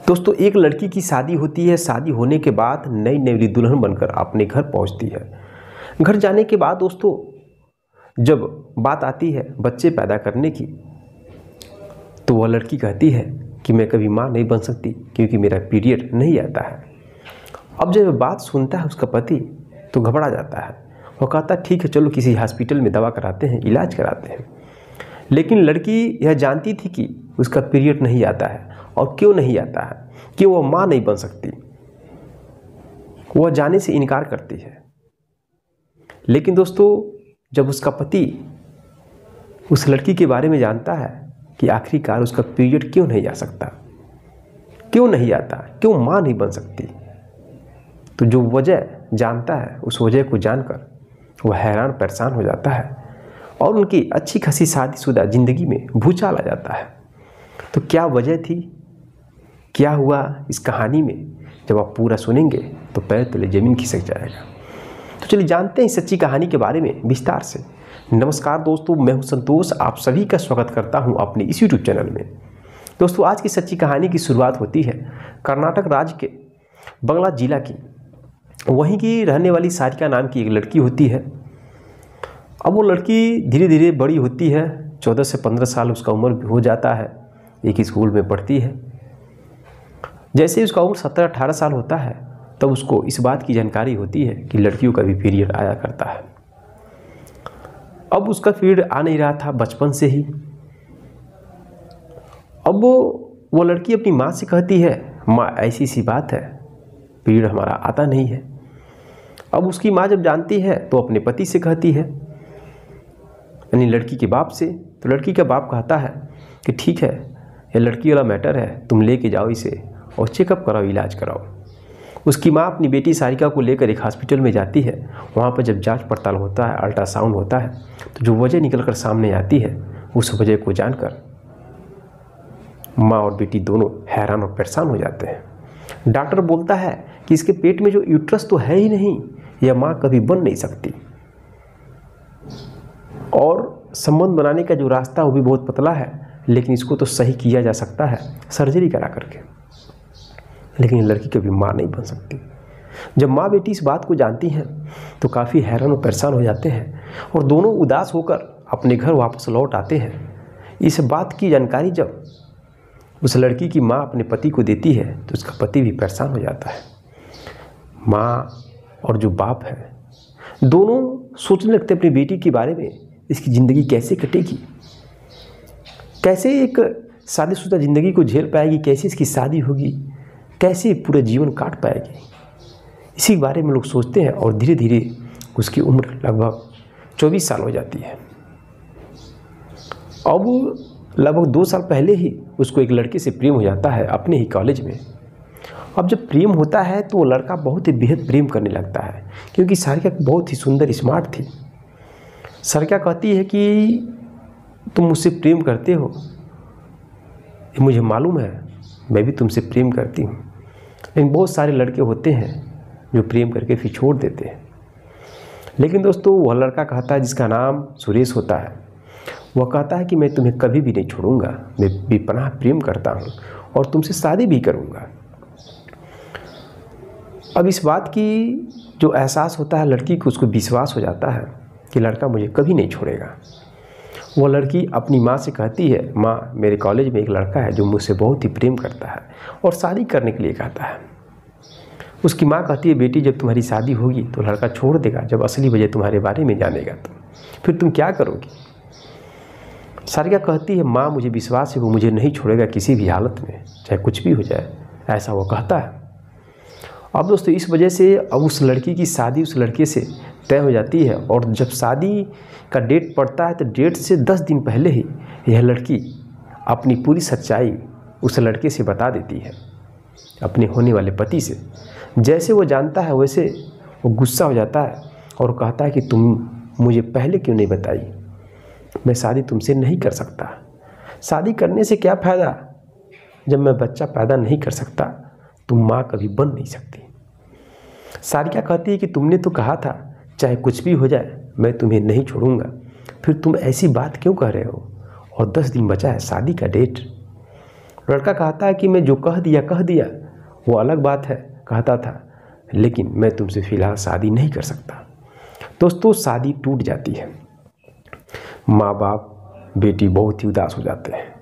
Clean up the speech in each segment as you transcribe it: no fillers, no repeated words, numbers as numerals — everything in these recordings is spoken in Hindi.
दोस्तों, एक लड़की की शादी होती है। शादी होने के बाद नई नई दुल्हन बनकर अपने घर पहुंचती है। घर जाने के बाद दोस्तों, जब बात आती है बच्चे पैदा करने की, तो वह लड़की कहती है कि मैं कभी माँ नहीं बन सकती क्योंकि मेरा पीरियड नहीं आता है। अब जब बात सुनता है उसका पति तो घबरा जाता है। वो कहता है ठीक है, चलो किसी हॉस्पिटल में दवा कराते हैं, इलाज कराते हैं। लेकिन लड़की यह जानती थी कि उसका पीरियड नहीं आता है, और क्यों नहीं आता है, कि वह माँ नहीं बन सकती। वह जाने से इनकार करती है। लेकिन दोस्तों, जब उसका पति उस लड़की के बारे में जानता है कि आखिरकार उसका पीरियड क्यों नहीं आ सकता, क्यों नहीं आता, क्यों माँ नहीं बन सकती, तो जो वजह जानता है उस वजह को जानकर वह हैरान परेशान हो जाता है और उनकी अच्छी खासी शादीशुदा जिंदगी में भूचाल आ जाता है। तो क्या वजह थी, क्या हुआ इस कहानी में, जब आप पूरा सुनेंगे तो पैर तले जमीन खिसक जाएगा। तो चलिए जानते हैं इस सच्ची कहानी के बारे में विस्तार से। नमस्कार दोस्तों, मैं हूं संतोष, आप सभी का स्वागत करता हूं अपने इस यूट्यूब चैनल में। दोस्तों, आज की सच्ची कहानी की शुरुआत होती है कर्नाटक राज्य के बंगला जिला की। वहीं की रहने वाली सारिका नाम की एक लड़की होती है। अब वो लड़की धीरे धीरे बड़ी होती है, 14 से 15 साल उसका उम्र हो जाता है। एक स्कूल में पढ़ती है। जैसे ही उसका उम्र 17-18 साल होता है तब उसको इस बात की जानकारी होती है कि लड़कियों का भी पीरियड आया करता है। अब उसका पीरियड आ नहीं रहा था बचपन से ही। अब वो लड़की अपनी माँ से कहती है, माँ ऐसी सी बात है, पीरियड हमारा आता नहीं है। अब उसकी माँ जब जानती है तो अपने पति से कहती है, यानी लड़की के बाप से। तो लड़की का बाप कहता है कि ठीक है, ये लड़की वाला मैटर है, तुम लेके जाओ इसे और चेकअप कराओ, इलाज कराओ। उसकी माँ अपनी बेटी सारिका को लेकर एक हॉस्पिटल में जाती है। वहाँ पर जब जांच पड़ताल होता है, अल्ट्रासाउंड होता है, तो जो वजह निकल कर सामने आती है उस वजह को जानकर माँ और बेटी दोनों हैरान और परेशान हो जाते हैं। डॉक्टर बोलता है कि इसके पेट में जो यूट्रस तो है ही नहीं, यह माँ कभी बन नहीं सकती, और संबंध बनाने का जो रास्ता वो भी बहुत पतला है, लेकिन इसको तो सही किया जा सकता है सर्जरी करा करके। लेकिन लड़की कभी माँ नहीं बन सकती। जब माँ बेटी इस बात को जानती हैं तो काफ़ी हैरान और परेशान हो जाते हैं और दोनों उदास होकर अपने घर वापस लौट आते हैं। इस बात की जानकारी जब उस लड़की की माँ अपने पति को देती है तो उसका पति भी परेशान हो जाता है। माँ और जो बाप है दोनों सोचने लगते अपनी बेटी के बारे में, इसकी ज़िंदगी कैसे कटेगी, कैसे एक शादीशुदा ज़िंदगी को झेल पाएगी, कैसे इसकी शादी होगी, कैसे पूरा जीवन काट पाएगी। इसी बारे में लोग सोचते हैं और धीरे धीरे उसकी उम्र लगभग 24 साल हो जाती है। अब लगभग 2 साल पहले ही उसको एक लड़के से प्रेम हो जाता है अपने ही कॉलेज में। अब जब प्रेम होता है तो वो लड़का बहुत ही बेहद प्रेम करने लगता है, क्योंकि सारिका बहुत ही सुंदर स्मार्ट थी। सारिका कहती है कि तुम मुझसे प्रेम करते हो, ये मुझे मालूम है, मैं भी तुमसे प्रेम करती हूँ। लेकिन बहुत सारे लड़के होते हैं जो प्रेम करके फिर छोड़ देते हैं। लेकिन दोस्तों, वह लड़का कहता है, जिसका नाम सुरेश होता है, वह कहता है कि मैं तुम्हें कभी भी नहीं छोड़ूंगा, मैं बेपनाह प्रेम करता हूँ और तुमसे शादी भी करूँगा। अब इस बात की जो एहसास होता है लड़की को, उसको विश्वास हो जाता है कि लड़का मुझे कभी नहीं छोड़ेगा। वह लड़की अपनी माँ से कहती है, माँ मेरे कॉलेज में एक लड़का है जो मुझसे बहुत ही प्रेम करता है और शादी करने के लिए कहता है। उसकी माँ कहती है, बेटी जब तुम्हारी शादी होगी तो लड़का छोड़ देगा, जब असली वजह तुम्हारे बारे में जानेगा तो फिर तुम क्या करोगी। सारिका कहती है, माँ मुझे विश्वास है वो मुझे नहीं छोड़ेगा किसी भी हालत में, चाहे कुछ भी हो जाए, ऐसा वो कहता है। अब दोस्तों, इस वजह से अब उस लड़की की शादी उस लड़के से तय हो जाती है, और जब शादी का डेट पड़ता है तो डेट से 10 दिन पहले ही यह लड़की अपनी पूरी सच्चाई उस लड़के से बता देती है, अपने होने वाले पति से। जैसे वो जानता है वैसे वो गुस्सा हो जाता है और कहता है कि तुम मुझे पहले क्यों नहीं बताई, मैं शादी तुमसे नहीं कर सकता। शादी करने से क्या फ़ायदा, जब मैं बच्चा पैदा नहीं कर सकता, तुम माँ कभी बन नहीं सकती। सारिका कहती है कि तुमने तो कहा था चाहे कुछ भी हो जाए मैं तुम्हें नहीं छोड़ूंगा, फिर तुम ऐसी बात क्यों कह रहे हो, और 10 दिन बचा है शादी का डेट। लड़का कहता है कि मैं जो कह दिया वो अलग बात है, कहता था, लेकिन मैं तुमसे फ़िलहाल शादी नहीं कर सकता। दोस्तों शादी टूट जाती है, माँ बाप बेटी बहुत ही उदास हो जाते हैं।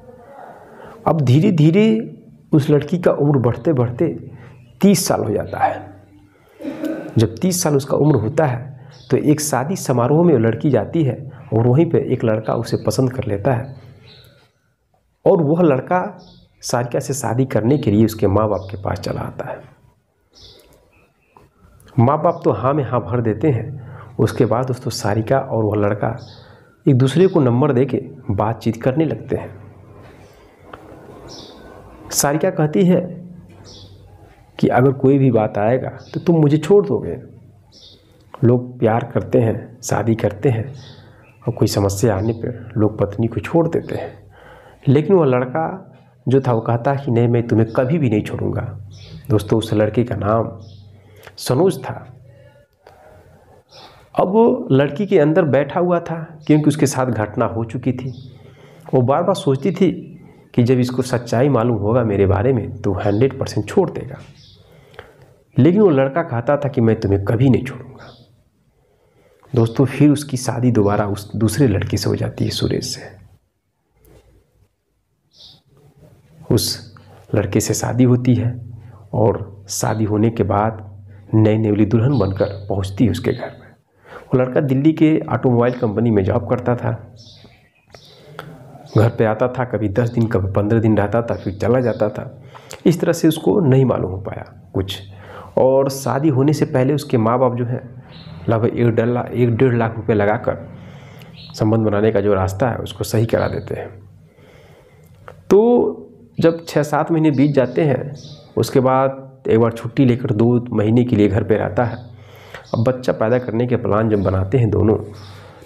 अब धीरे धीरे उस लड़की का उम्र बढ़ते बढ़ते 30 साल हो जाता है। जब 30 साल उसका उम्र होता है तो एक शादी समारोह में वो लड़की जाती है और वहीं पे एक लड़का उसे पसंद कर लेता है और वह लड़का सारिका से शादी करने के लिए उसके माँ बाप के पास चला आता है। माँ बाप तो हाँ में हाँ भर देते हैं। उसके बाद दोस्तों सारिका और वह लड़का एक दूसरे को नंबर देके बातचीत करने लगते हैं। सारिका कहती है कि अगर कोई भी बात आएगा तो तुम मुझे छोड़ दोगे। लोग प्यार करते हैं, शादी करते हैं और कोई समस्या आने पर लोग पत्नी को छोड़ देते हैं, लेकिन वह लड़का जो था वो कहता कि नहीं, मैं तुम्हें कभी भी नहीं छोड़ूंगा। दोस्तों उस लड़के का नाम सनोज था। अब वो लड़की के अंदर बैठा हुआ था क्योंकि उसके साथ घटना हो चुकी थी। वो बार बार सोचती थी कि जब इसको सच्चाई मालूम होगा मेरे बारे में तो 100% छोड़ देगा, लेकिन वो लड़का कहता था कि मैं तुम्हें कभी नहीं छोड़ूंगा। दोस्तों फिर उसकी शादी दोबारा उस दूसरे लड़के से हो जाती है, सुरेश से। उस लड़के से शादी होती है और शादी होने के बाद नई नेवली दुल्हन बनकर पहुंचती है उसके घर में। वो लड़का दिल्ली के ऑटोमोबाइल कंपनी में जॉब करता था। घर पे आता था, कभी 10 दिन कभी 15 दिन रहता था, फिर चला जाता था। इस तरह से उसको नहीं मालूम हो पाया कुछ। और शादी होने से पहले उसके माँ बाप जो है लगभग 1.5 लाख रुपये लगाकर संबंध बनाने का जो रास्ता है उसको सही करा देते हैं। तो जब 6-7 महीने बीत जाते हैं उसके बाद एक बार छुट्टी लेकर 2 महीने के लिए घर पे रहता है। अब बच्चा पैदा करने के प्लान जब बनाते हैं दोनों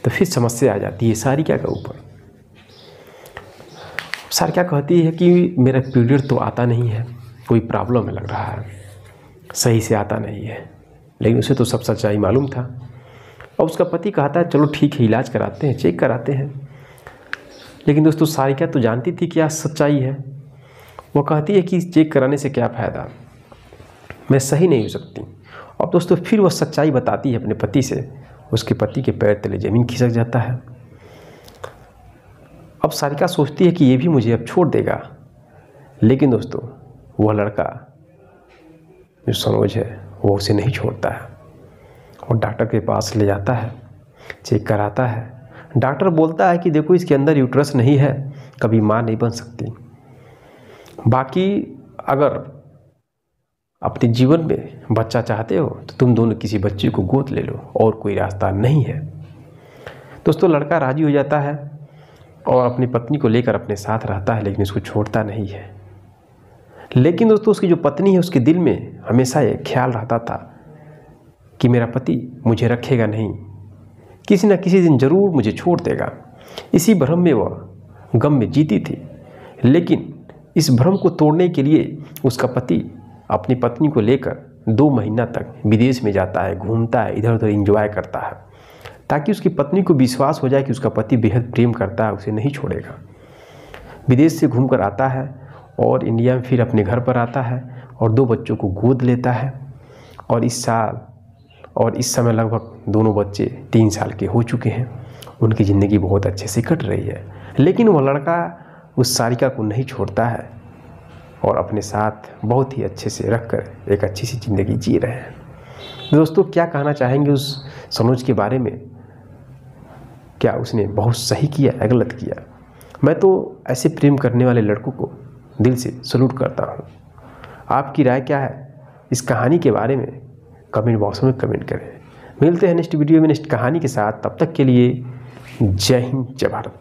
तो फिर समस्या आ जाती है सारिका के ऊपर। सारिका कहती है कि मेरा पीरियड तो आता नहीं है, कोई प्रॉब्लम है लग रहा है, सही से आता नहीं है। लेकिन उसे तो सब सच्चाई मालूम था। और उसका पति कहता है चलो ठीक है, इलाज कराते हैं, चेक कराते हैं। लेकिन दोस्तों सारिका तो जानती थी क्या सच्चाई है। वो कहती है कि चेक कराने से क्या फ़ायदा, मैं सही नहीं हो सकती। और दोस्तों फिर वह सच्चाई बताती है अपने पति से। उसके पति के पैर तले ज़मीन खिसक जाता है। अब सारिका सोचती है कि ये भी मुझे अब छोड़ देगा, लेकिन दोस्तों वह लड़का जो सनोज है वो उसे नहीं छोड़ता है और डॉक्टर के पास ले जाता है, चेक कराता है। डॉक्टर बोलता है कि देखो इसके अंदर यूट्रस नहीं है, कभी माँ नहीं बन सकती। बाकी अगर अपने जीवन में बच्चा चाहते हो तो तुम दोनों किसी बच्चे को गोद ले लो, और कोई रास्ता नहीं है। दोस्तों लड़का राजी हो जाता है और अपनी पत्नी को लेकर अपने साथ रहता है, लेकिन उसको छोड़ता नहीं है। लेकिन दोस्तों उसकी जो पत्नी है उसके दिल में हमेशा ये ख्याल रहता था कि मेरा पति मुझे रखेगा नहीं, किसी न किसी दिन ज़रूर मुझे छोड़ देगा। इसी भ्रम में वह गम में जीती थी। लेकिन इस भ्रम को तोड़ने के लिए उसका पति अपनी पत्नी को लेकर 2 महीना तक विदेश में जाता है, घूमता है, इधर उधर एंजॉय करता है, ताकि उसकी पत्नी को विश्वास हो जाए कि उसका पति बेहद प्रेम करता है, उसे नहीं छोड़ेगा। विदेश से घूमकर आता है और इंडिया में फिर अपने घर पर आता है और 2 बच्चों को गोद लेता है। और इस समय लगभग दोनों बच्चे 3 साल के हो चुके हैं। उनकी ज़िंदगी बहुत अच्छे से कट रही है। लेकिन वह लड़का उस सारिका को नहीं छोड़ता है और अपने साथ बहुत ही अच्छे से रखकर एक अच्छी सी ज़िंदगी जी रहे हैं। दोस्तों क्या कहना चाहेंगे उस सनोज के बारे में? क्या उसने बहुत सही किया या गलत किया? मैं तो ऐसे प्रेम करने वाले लड़कों को दिल से सल्यूट करता हूँ। आपकी राय क्या है इस कहानी के बारे में? कमेंट बॉक्स में कमेंट करें। मिलते हैं नेक्स्ट वीडियो में नेक्स्ट कहानी के साथ। तब तक के लिए जय हिंद, जय भारत।